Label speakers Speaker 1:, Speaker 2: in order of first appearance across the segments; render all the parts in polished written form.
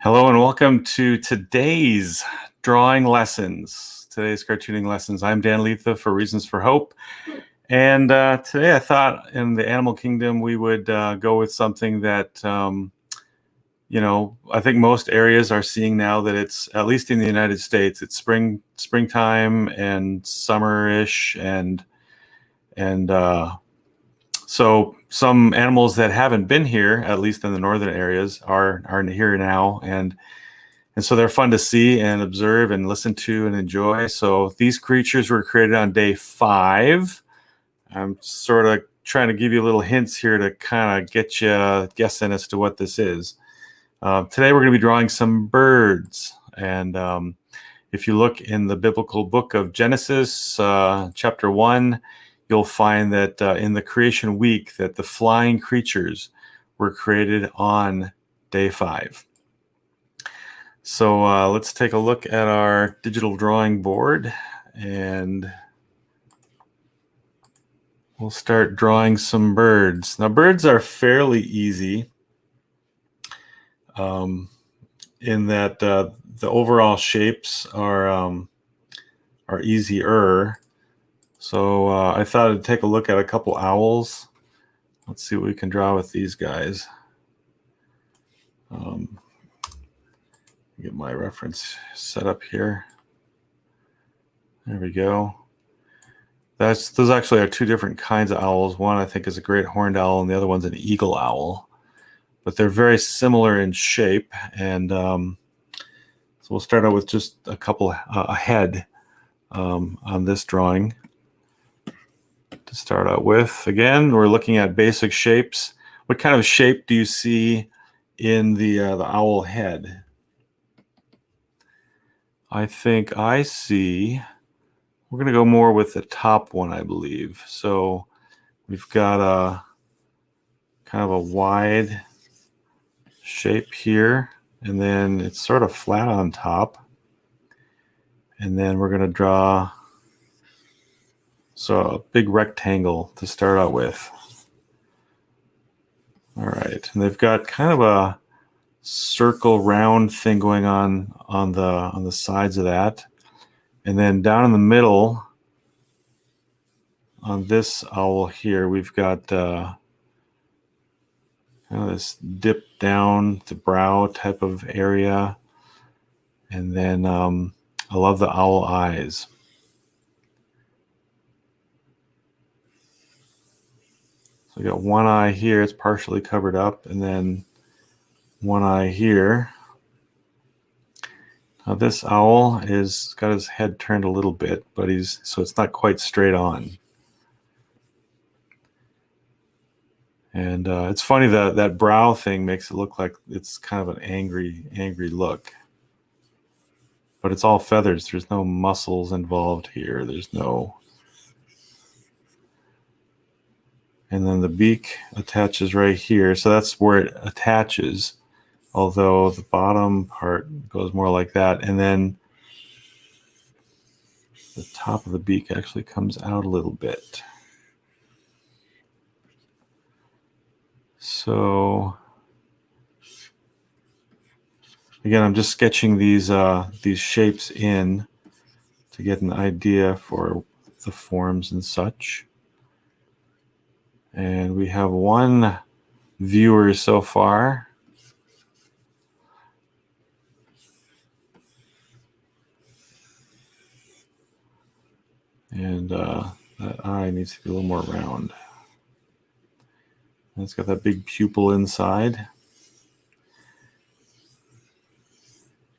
Speaker 1: Hello and welcome to today's drawing lessons, today's cartooning lessons. I'm Dan Lietha for Reasons for Hope. And today I thought in the animal kingdom we would go with something that, I think most areas are seeing now that it's, at least in the United States, it's springtime and summer-ish. So some animals that haven't been here, at least in the northern areas, are here now, and so they're fun to see and observe and listen to and enjoy. So these creatures were created on day 5. I'm sort of trying to give you little hints here to kind of get you guessing as to what this is. Today we're going to be drawing some birds, and if you look in the biblical book of Genesis, chapter 1, you'll find that in the creation week that the flying creatures were created on day 5. So let's take a look at our digital drawing board, and we'll start drawing some birds. Now, birds are fairly easy in that the overall shapes are easier. So I thought I'd take a look at a couple owls. Let's see what we can draw with these guys. Get my reference set up here. There we go. Those actually are two different kinds of owls. One I think is a great horned owl, and the other one's an eagle owl. But they're very similar in shape, and so we'll start out with just a couple a head on this drawing. To start out with, again, we're looking at basic shapes. What kind of shape do you see in the owl head? I think I see, we're going to go more with the top one, I believe. So we've got a kind of a wide shape here, and then it's sort of flat on top. And then we're going to draw a big rectangle to start out with. All right, and they've got kind of a circle round thing going on the sides of that, and then down in the middle on this owl here we've got kind of this dip down the brow type of area, and then I love the owl eyes. So we got one eye here, it's partially covered up, and then one eye here. Now this owl is got his head turned a little bit, but so it's not quite straight on. And it's funny that that brow thing makes it look like it's kind of an angry look. But it's all feathers. There's no muscles involved here. There's no. And then the beak attaches right here. So that's where it attaches. Although the bottom part goes more like that, and then the top of the beak actually comes out a little bit. So again, I'm just sketching these shapes in to get an idea for the forms and such. And we have one viewer so far. And that eye needs to be a little more round. And it's got that big pupil inside.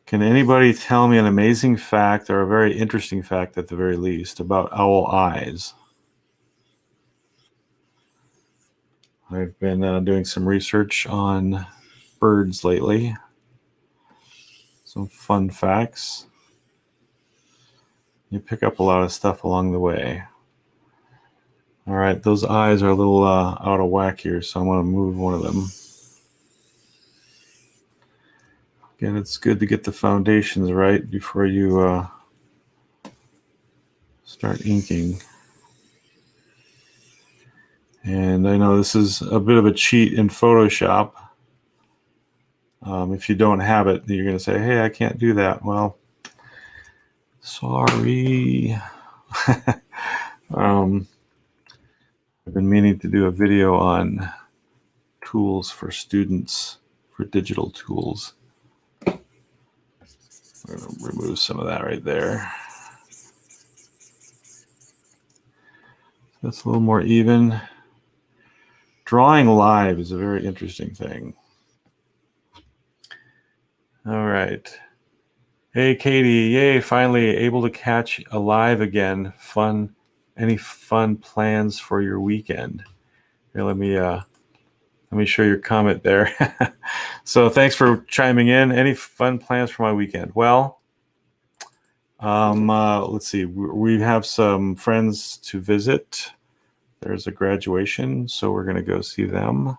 Speaker 1: Can anybody tell me an amazing fact, or a very interesting fact at the very least, about owl eyes? I've been doing some research on birds lately. Some fun facts. You pick up a lot of stuff along the way. All right, those eyes are a little out of whack here, so I'm going to move one of them. Again, it's good to get the foundations right before you start inking. And I know this is a bit of a cheat in Photoshop, If you don't have it, you're going to say, hey, I can't do that. Well, sorry. I've been meaning to do a video on tools for students, for digital tools. I'm going to remove some of that right there. That's a little more even. Drawing live is a very interesting thing. All right. Hey, Katie. Yay, finally able to catch a live again. Fun. Any fun plans for your weekend? Here, let me show your comment there. So thanks for chiming in. Any fun plans for my weekend? Well, let's see. We have some friends to visit. There's a graduation, so we're going to go see them.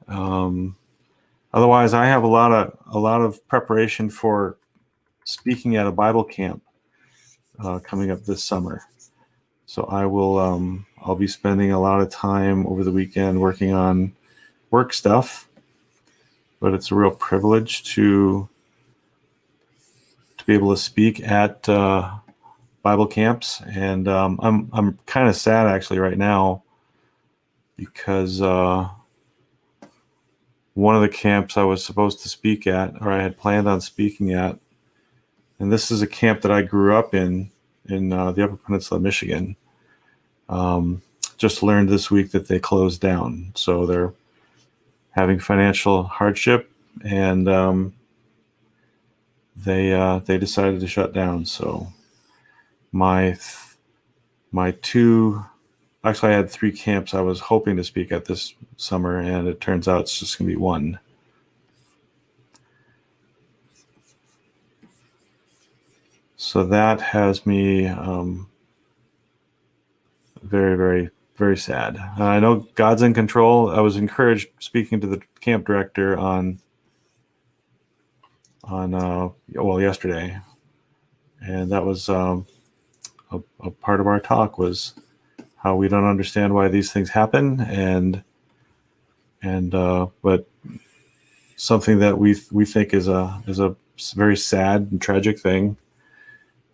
Speaker 1: Otherwise, I have a lot of preparation for speaking at a Bible camp coming up this summer. So I'll be spending a lot of time over the weekend working on work stuff, but it's a real privilege to be able to speak at Bible camps, and I'm kind of sad actually right now because one of the camps I was supposed to speak at, or I had planned on speaking at, and this is a camp that I grew up in the Upper Peninsula of Michigan. Just learned this week that they closed down, so they're having financial hardship, and they decided to shut down. So my two, actually I had 3 camps I was hoping to speak at this summer, and it turns out it's just going to be one. So that has me very, very, very sad. I know God's in control. I was encouraged speaking to the camp director on yesterday, and that was a part of our talk was how we don't understand why these things happen, and but something that we think is a very sad and tragic thing.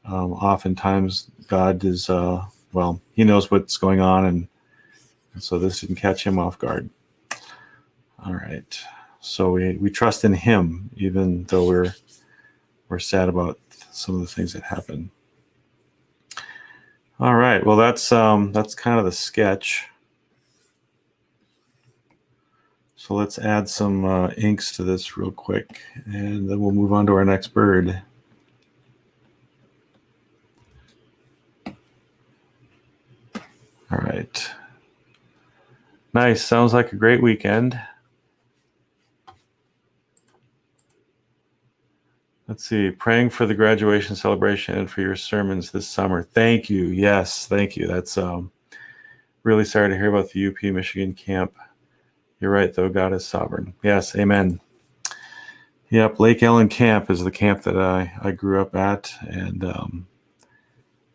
Speaker 1: Oftentimes God is he knows what's going on, and so this didn't catch him off guard. All right, so we trust in him even though we're sad about some of the things that happen. All right, well that's kind of the sketch. So let's add some inks to this real quick, and then we'll move on to our next bird. All right. Nice. Sounds like a great weekend. Let's see. Praying for the graduation celebration and for your sermons this summer. Thank you. Yes, thank you. That's really sorry to hear about the UP Michigan camp. You're right, though. God is sovereign. Yes, amen. Yep, Lake Ellen Camp is the camp that I grew up at, and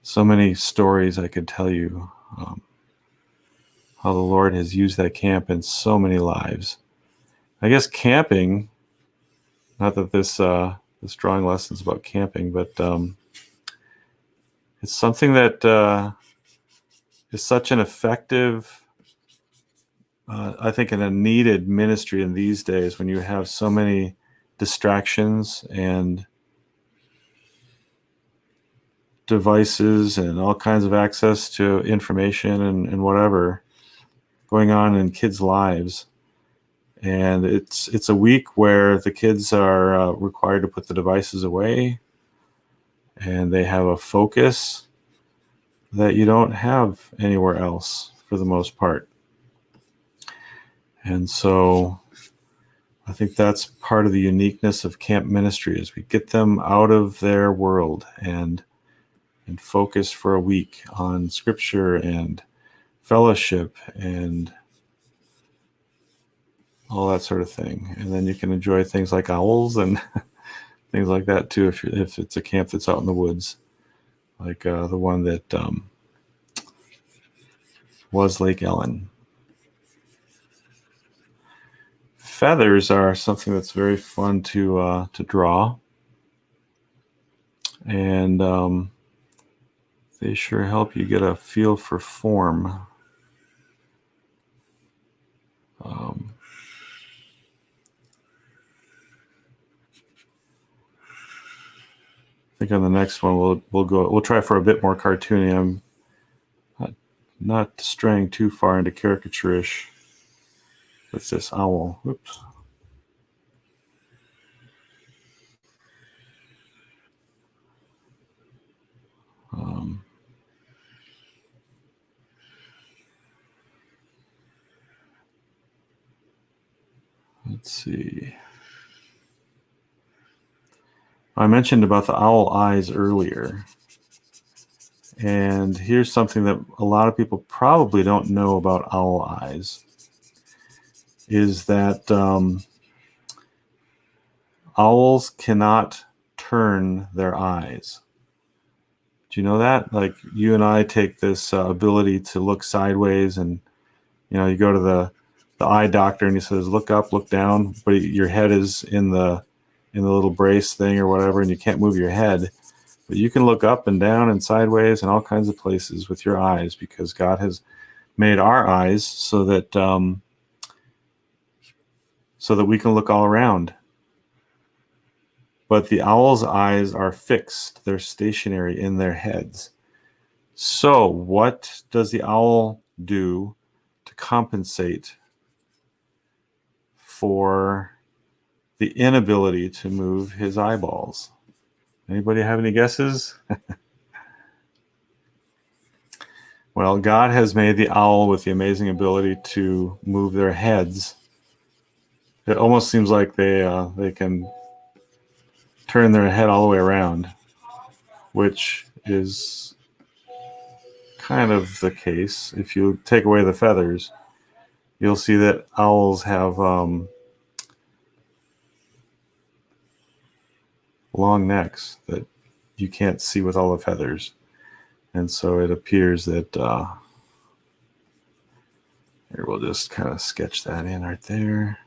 Speaker 1: so many stories I could tell you. How the Lord has used that camp in so many lives. I guess camping, not that this drawing lesson's about camping, but it's something that is such an effective, I think, in a needed ministry in these days when you have so many distractions and devices and all kinds of access to information and whatever going on in kids' lives. And it's a week where the kids are required to put the devices away, and they have a focus that you don't have anywhere else for the most part. And so I think that's part of the uniqueness of camp ministry is we get them out of their world and focus for a week on scripture and fellowship and all that sort of thing. And then you can enjoy things like owls and things like that too if it's a camp that's out in the woods, like the one that was Lake Ellen. feathers are something that's very fun to draw, and they sure help you get a feel for form. I think on the next one we'll try for a bit more cartoony. I'm not straying too far into caricaturish. What's this owl? Whoops. Let's see. I mentioned about the owl eyes earlier. And here's something that a lot of people probably don't know about owl eyes, is that owls cannot turn their eyes. Do you know that? Like, you and I take this ability to look sideways, and you go to the eye doctor and he says, look up, look down, but your head is in the little brace thing or whatever, and you can't move your head. But you can look up and down and sideways and all kinds of places with your eyes, because God has made our eyes so that we can look all around. But the owl's eyes are fixed. They're stationary in their heads. So what does the owl do to compensate for the inability to move his eyeballs? Anybody have any guesses? Well, God has made the owl with the amazing ability to move their heads. It almost seems like they can turn their head all the way around, which is kind of the case. If you take away the feathers, you'll see that owls have long necks that you can't see with all the feathers. And so it appears that here, we'll just kind of sketch that in right there.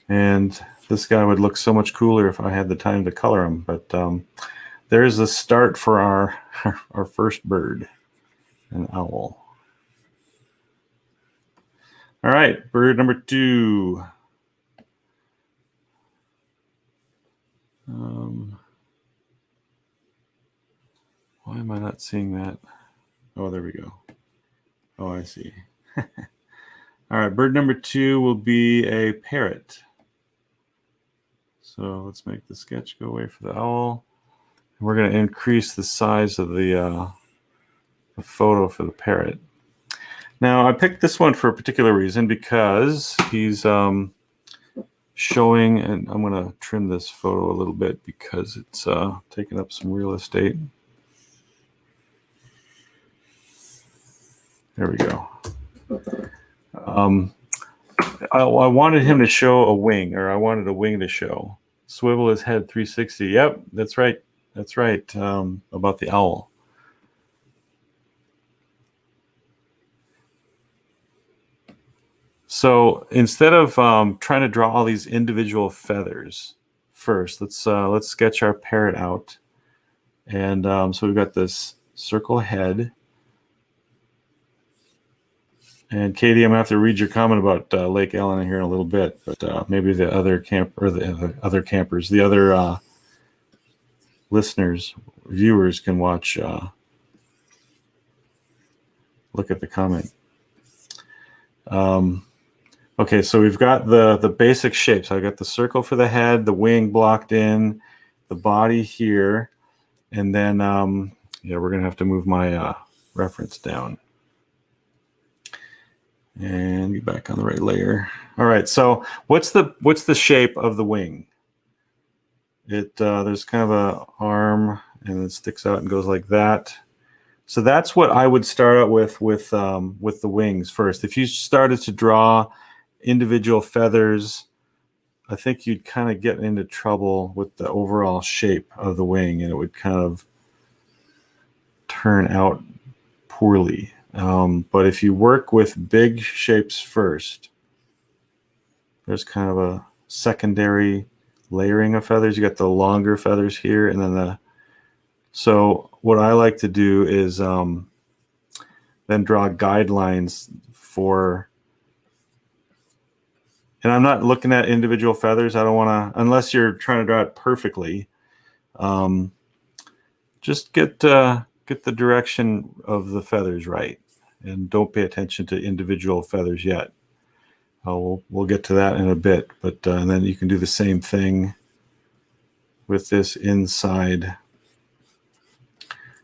Speaker 1: And this guy would look so much cooler if I had the time to color him. But there's the start for our first bird, an owl. All right, bird number 2. Why am I not seeing that? Oh, there we go. Oh, I see. All right, bird number 2 will be a parrot. So let's make the sketch go away for the owl. We're going to increase the size of the photo for the parrot. Now, I picked this one for a particular reason, because he's showing, and I'm going to trim this photo a little bit because it's taking up some real estate. There we go. I wanted him to show a wing, or I wanted a wing to show. Swivel his head 360. Yep, that's right. That's right, about the owl. So instead of trying to draw all these individual feathers first, let's sketch our parrot out. And so we've got this circle head. And Katie, I'm gonna have to read your comment about Lake Ellen here in a little bit, but maybe the other campers, the other listeners, viewers can watch. Look at the comment. Okay, so we've got the basic shapes. I got the circle for the head, the wing blocked in, the body here, and then yeah, we're gonna have to move my reference down and get back on the right layer. All right, so what's the shape of the wing? There's kind of a arm, and it sticks out and goes like that. So that's what I would start out with the wings first. If you started to draw individual feathers, I think you'd kind of get into trouble with the overall shape of the wing, and it would kind of turn out poorly. But if you work with big shapes first, there's kind of a secondary layering of feathers. You got the longer feathers here, and then so what I like to do is then draw guidelines for, and I'm not looking at individual feathers. I don't want to, unless you're trying to draw it perfectly. Just get the direction of the feathers right, and don't pay attention to individual feathers yet. We'll get to that in a bit, but and then you can do the same thing with this inside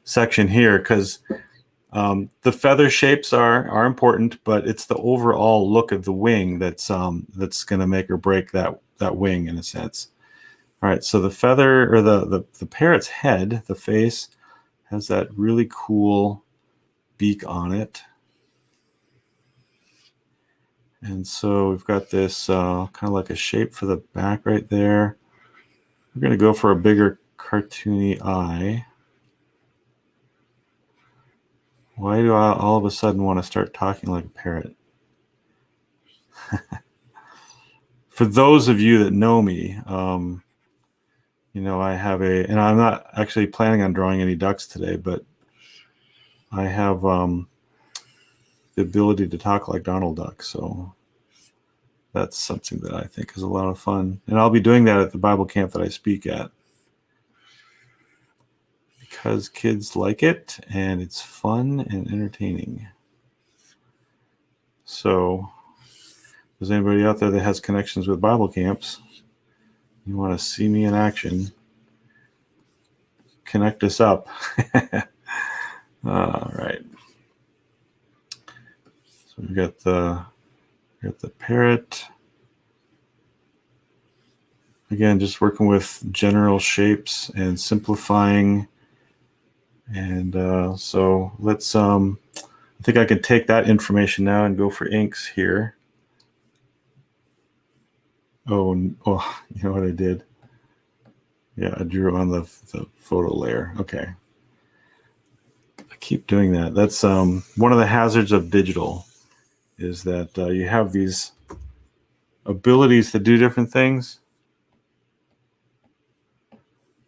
Speaker 1: section here, because the feather shapes are important, but it's the overall look of the wing that's going to make or break that wing in a sense. All right, so the feather, or the parrot's head, the face, has that really cool beak on it. And so we've got this kind of like a shape for the back right there. We're going to go for a bigger cartoony eye. Why do I all of a sudden want to start talking like a parrot? For those of you that know me, you know, I have and I'm not actually planning on drawing any ducks today, but I have the ability to talk like Donald Duck. So that's something that I think is a lot of fun. And I'll be doing that at the Bible camp that I speak at, because kids like it and it's fun and entertaining. So if there's anybody out there that has connections with Bible camps, you want to see me in action, connect us up. All right. So we've got the parrot. Again, just working with general shapes and simplifying. And so let's, I think I can take that information now and go for inks here. Oh, you know what I did? Yeah, I drew on the photo layer. Okay. I keep doing that. That's one of the hazards of digital, is that you have these abilities to do different things,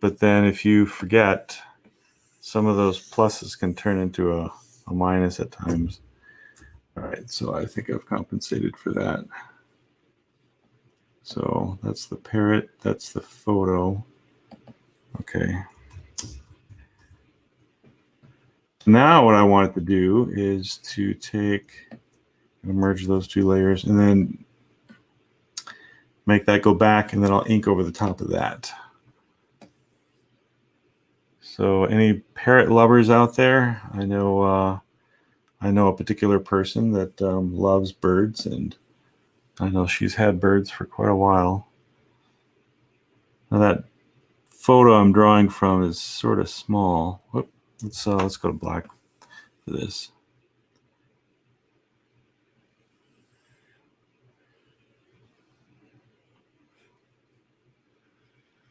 Speaker 1: but then if you forget, some of those pluses can turn into a minus at times. All right, so I think I've compensated for that. So that's the parrot, that's the photo. Okay. Now what I wanted to do is to take and merge those two layers and then make that go back, and then I'll ink over the top of that. So any parrot lovers out there, I know a particular person that loves birds, and I know she's had birds for quite a while. Now that photo I'm drawing from is sort of small. Whoop, let's go to black for this.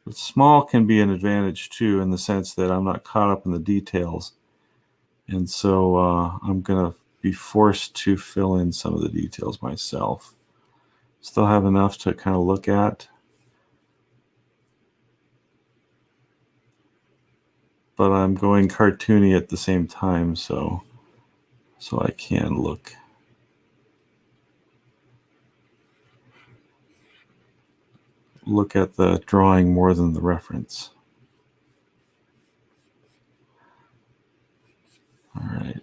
Speaker 1: But small can be an advantage too, in the sense that I'm not caught up in the details. And so I'm going to be forced to fill in some of the details myself. Still have enough to kind of look at, but I'm going cartoony at the same time, so I can look at the drawing more than the reference. All right.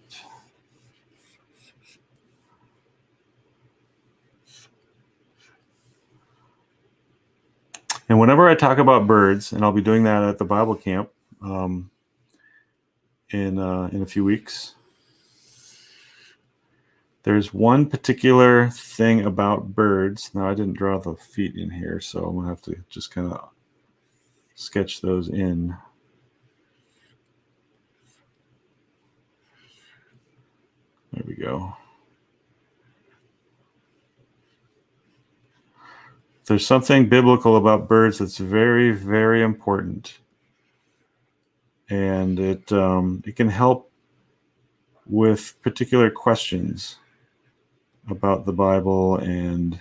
Speaker 1: And whenever I talk about birds, and I'll be doing that at the Bible camp in a few weeks, there's one particular thing about birds. Now, I didn't draw the feet in here, so I'm going to have to just kind of sketch those in. There we go. There's something biblical about birds that's very, very important. And it can help with particular questions about the Bible. And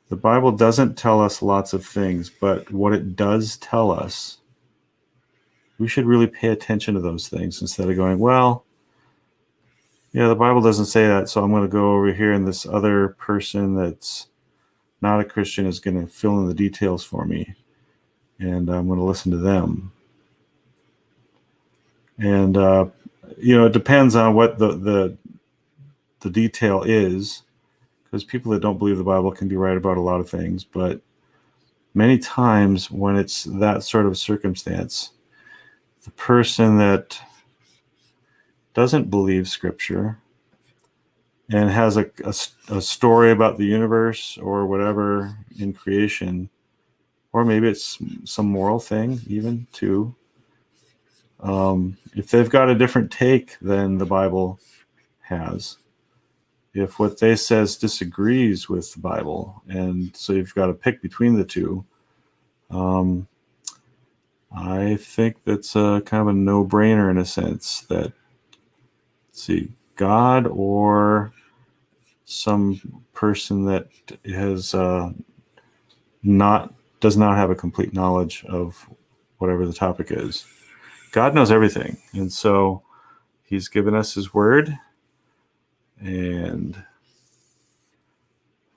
Speaker 1: the Bible doesn't tell us lots of things, but what it does tell us, we should really pay attention to those things instead of going, well, yeah, the Bible doesn't say that, so I'm going to go over here and this other person that's not a Christian is going to fill in the details for me, and I'm going to listen to them. And it depends on what the detail is, because people that don't believe the Bible can be right about a lot of things, but many times when it's that sort of circumstance, the person that doesn't believe Scripture and has a story about the universe or whatever in creation, or maybe it's some moral thing even too, if they've got a different take than the Bible has, if what they says disagrees with the Bible, and so you've got to pick between the two, I think that's a kind of a no-brainer in a sense that, let's see, God or some person that has does not have a complete knowledge of whatever the topic is. God knows everything, and so He's given us His Word, and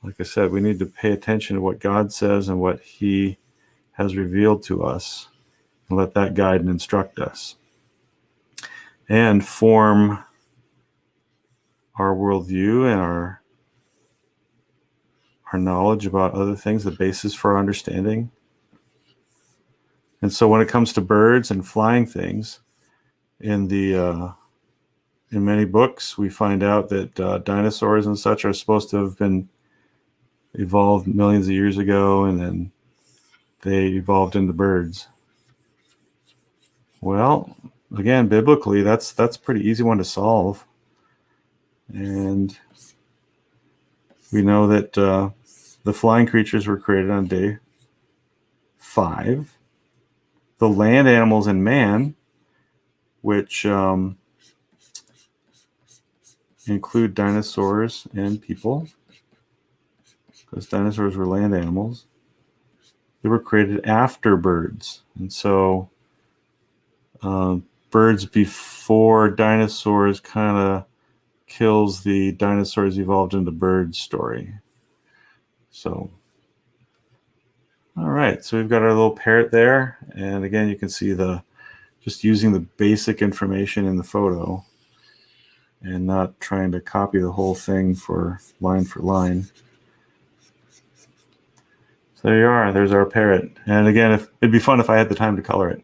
Speaker 1: like I said, we need to pay attention to what God says and what He has revealed to us, and let that guide and instruct us, and form our worldview and our knowledge about other things, the basis for our understanding. And so when it comes to birds and flying things, in many books, we find out that dinosaurs and such are supposed to have been evolved millions of years ago, and then they evolved into birds. Well, again, biblically, that's a pretty easy one to solve. And we know that the flying creatures were created on day 5. The land animals and man, which include dinosaurs and people, because dinosaurs were land animals, they were created after birds. And so birds before dinosaurs kind of kills the dinosaurs evolved into birds story. So, all right, so we've got our little parrot there, and again, you can see just using the basic information in the photo and not trying to copy the whole thing for line. So there you are, there's our parrot. And again, it'd be fun if I had the time to color it.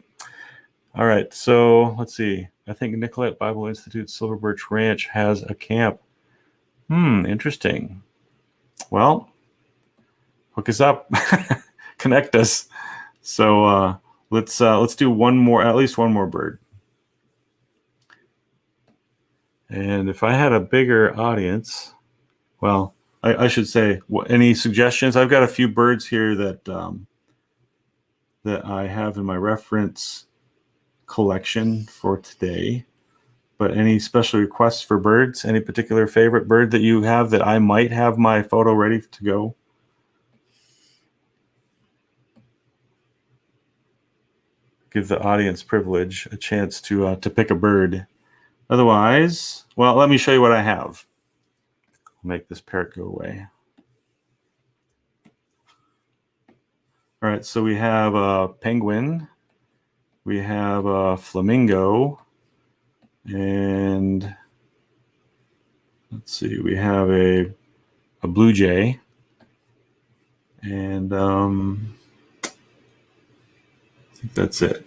Speaker 1: All right, so let's see. I think Nicollet Bible Institute Silver Birch Ranch has a camp. Interesting. Well, hook us up, connect us. So let's do at least one more bird. And if I had a bigger audience, well, I should say, any suggestions? I've got a few birds here that I have in my reference collection for today. But any special requests for birds? Any particular favorite bird that you have that I might have my photo ready to go? Give the audience privilege a chance to pick a bird. Otherwise, well, let me show you what I have. I'll make this parrot go away. All right, so we have a penguin, we have a flamingo, and let's see, we have a blue jay, and I think that's it.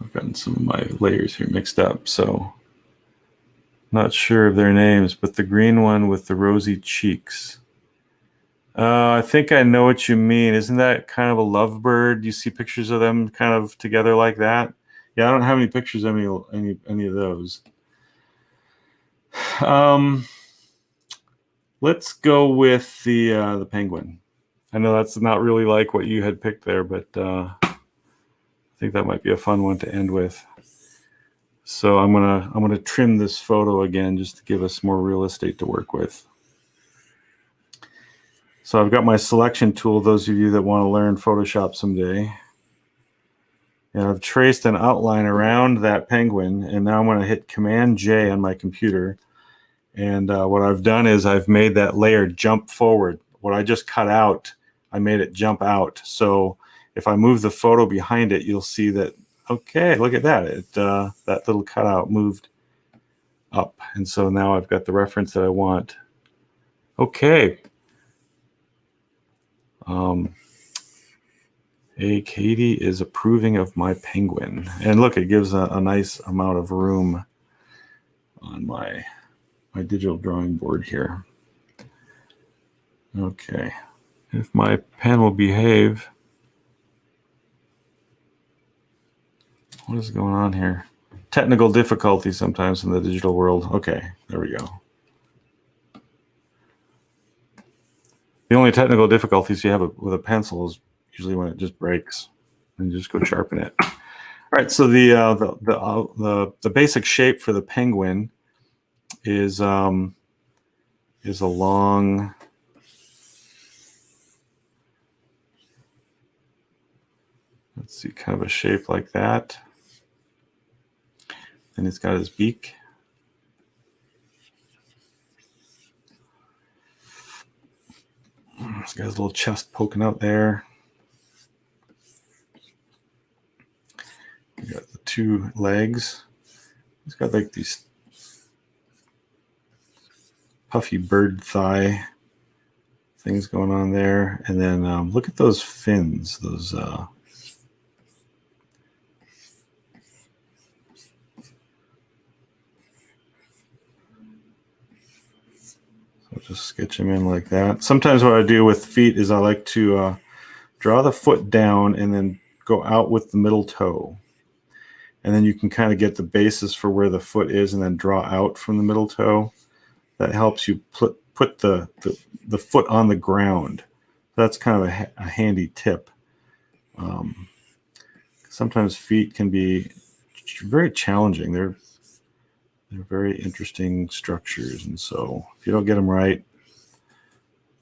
Speaker 1: I've gotten some of my layers here mixed up, so not sure of their names, but the green one with the rosy cheeks. I think I know what you mean. Isn't that kind of a lovebird? You see pictures of them kind of together like that? Yeah, I don't have any pictures of any of those. Let's go with the penguin. I know that's not really like what you had picked there, but I think that might be a fun one to end with. So I'm gonna trim this photo again just to give us more real estate to work with. So I've got my selection tool, those of you that want to learn Photoshop someday. And I've traced an outline around that penguin, and now I'm going to hit Command J on my computer. And what I've done is I've made that layer jump forward. What I just cut out, I made it jump out. So if I move the photo behind it, you'll see that, okay, look at that. That little cutout moved up. And so now I've got the reference that I want. Okay. Katie is approving of my penguin. And look, it gives a nice amount of room on my digital drawing board here. Okay. If my pen will behave. What is going on here? Technical difficulties sometimes in the digital world. Okay, there we go. The only technical difficulties you have with a pencil is usually when it just breaks, and you just go sharpen it. All right, so the basic shape for the penguin is a long, let's see, kind of a shape like that. And he's got his beak. He's got his little chest poking out there. We got the two legs. He's got like these puffy bird thigh things going on there. And then look at those fins, those I'll just sketch them in like that. Sometimes what I do with feet is I like to draw the foot down and then go out with the middle toe. And then you can kind of get the basis for where the foot is and then draw out from the middle toe. That helps you put the foot on the ground. That's kind of a handy tip. Sometimes feet can be very challenging. They're very interesting structures, and so if you don't get them right,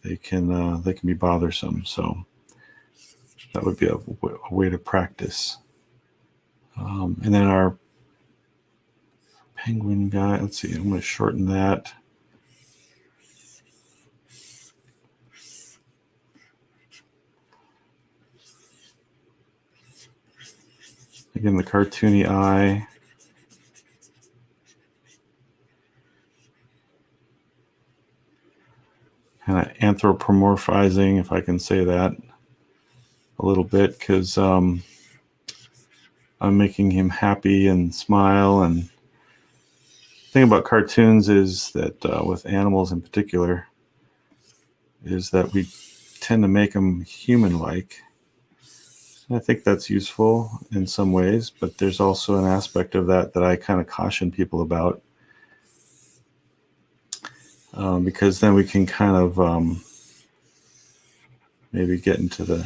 Speaker 1: they can be bothersome. So that would be a way to practice. And then our penguin guy, let's see, I'm going to shorten that. Again, the cartoony eye. Kind of anthropomorphizing, if I can say that, a little bit, because I'm making him happy and smile. And the thing about cartoons is that with animals in particular, is that we tend to make them human-like. I think that's useful in some ways, but there's also an aspect of that I kind of caution people about. Because then we can kind of maybe get into the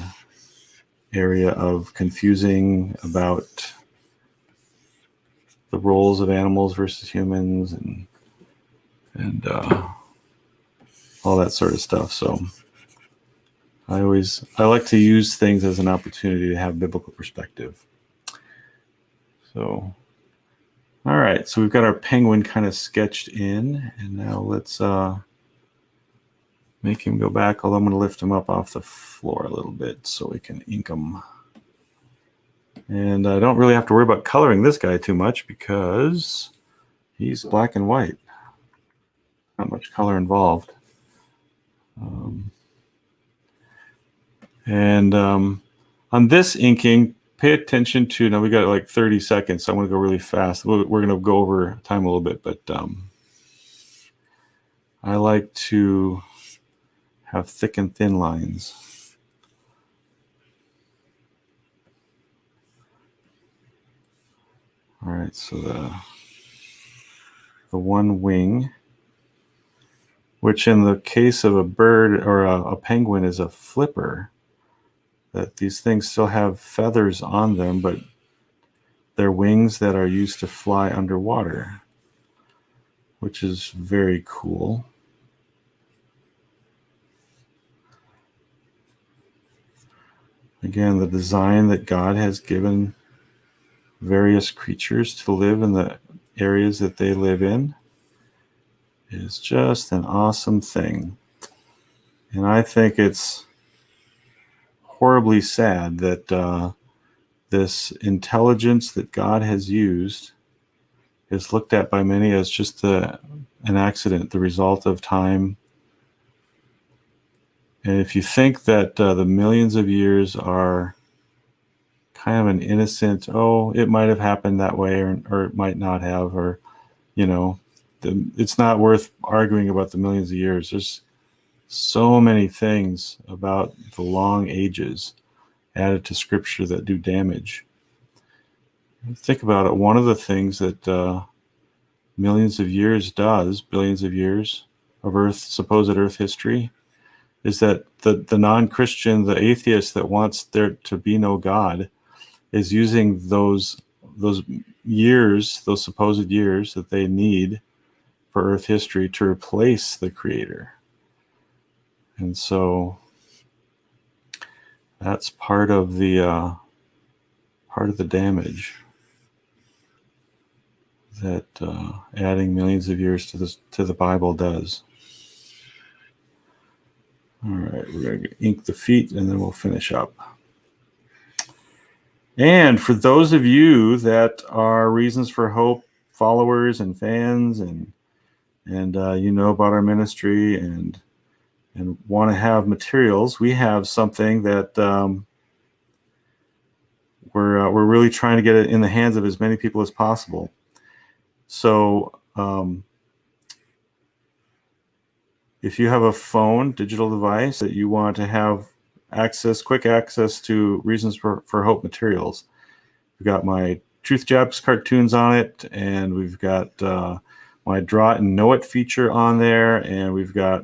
Speaker 1: area of confusing about the roles of animals versus humans and all that sort of stuff. So I like to use things as an opportunity to have biblical perspective. So. All right, so we've got our penguin kind of sketched in, and now let's make him go back, although I'm going to lift him up off the floor a little bit so we can ink him. And I don't really have to worry about coloring this guy too much because he's black and white. Not much color involved. On this inking, pay attention to, now we got like 30 seconds, so I'm going to go really fast. We're going to go over time a little bit, but I like to have thick and thin lines. All right, so the one wing, which in the case of a bird or a penguin is a flipper, that these things still have feathers on them, but they're wings that are used to fly underwater, which is very cool. Again, the design that God has given various creatures to live in the areas that they live in is just an awesome thing. And I think it's horribly sad that this intelligence that God has used is looked at by many as just an accident, the result of time. And if you think that the millions of years are kind of an innocent, oh, it might have happened that way, or it might not have, or, it's not worth arguing about the millions of years. There's so many things about the long ages added to Scripture that do damage. Think about it. One of the things that millions of years does, billions of years of supposed Earth history, is that the non-Christian, the atheist that wants there to be no God, is using those years, those supposed years that they need for Earth history to replace the Creator. And so that's part of the damage that adding millions of years to the Bible does. All right, we're going to ink the feet and then we'll finish up. And for those of you that are Reasons for Hope followers and fans, and you know about our ministry and want to have materials, we have something that we're really trying to get it in the hands of as many people as possible. So if you have a phone, digital device that you want to have quick access to Reasons for Hope materials, we've got my Truth Jabs cartoons on it, and we've got my Draw It and Know It feature on there, and we've got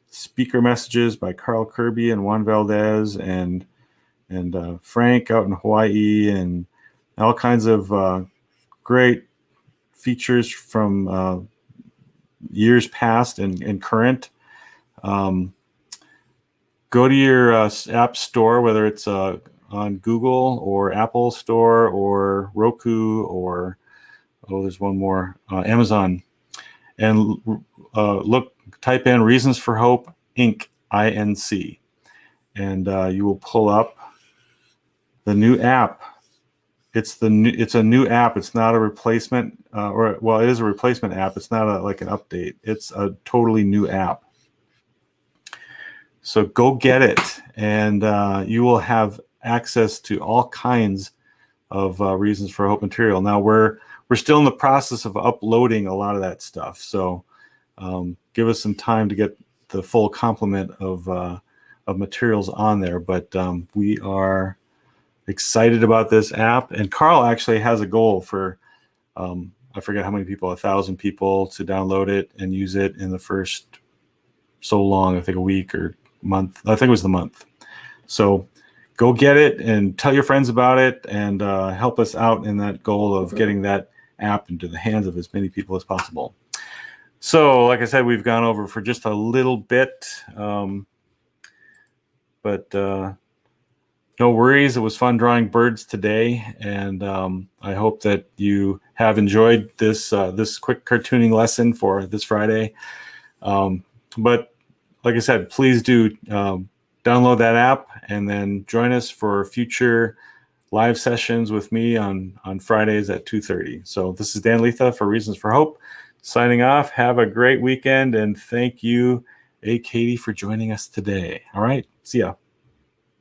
Speaker 1: speaker messages by Carl Kirby and Juan Valdez and Frank out in Hawaii, and all kinds of great features from years past and current. Go to your app store, whether it's on Google or Apple Store or Roku or, there's one more, Amazon, and type in Reasons for Hope Inc., INC, and you will pull up the new app. It's a new app. It's not a replacement, it is a replacement app. It's not like an update. It's a totally new app. So go get it, and you will have access to all kinds of Reasons for Hope material. Now we're still in the process of uploading a lot of that stuff, so give us some time to get the full complement of materials on there. But we are excited about this app, and Carl actually has a goal for I forget how many people, 1,000 people to download it and use it in the first so long, I think a week or month. I think it was the month. So go get it and tell your friends about it, and help us out in that goal of getting that app into the hands of as many people as possible. So like I said, we've gone over for just a little bit, but no worries. It was fun drawing birds today, and I hope that you have enjoyed this quick cartooning lesson for this Friday. But like I said, please do download that app and then join us for future live sessions with me on Fridays at 2:30. So this is Dan Lietha for Reasons for Hope, signing off. Have a great weekend, and thank you, Katie, for joining us today. All right, see ya.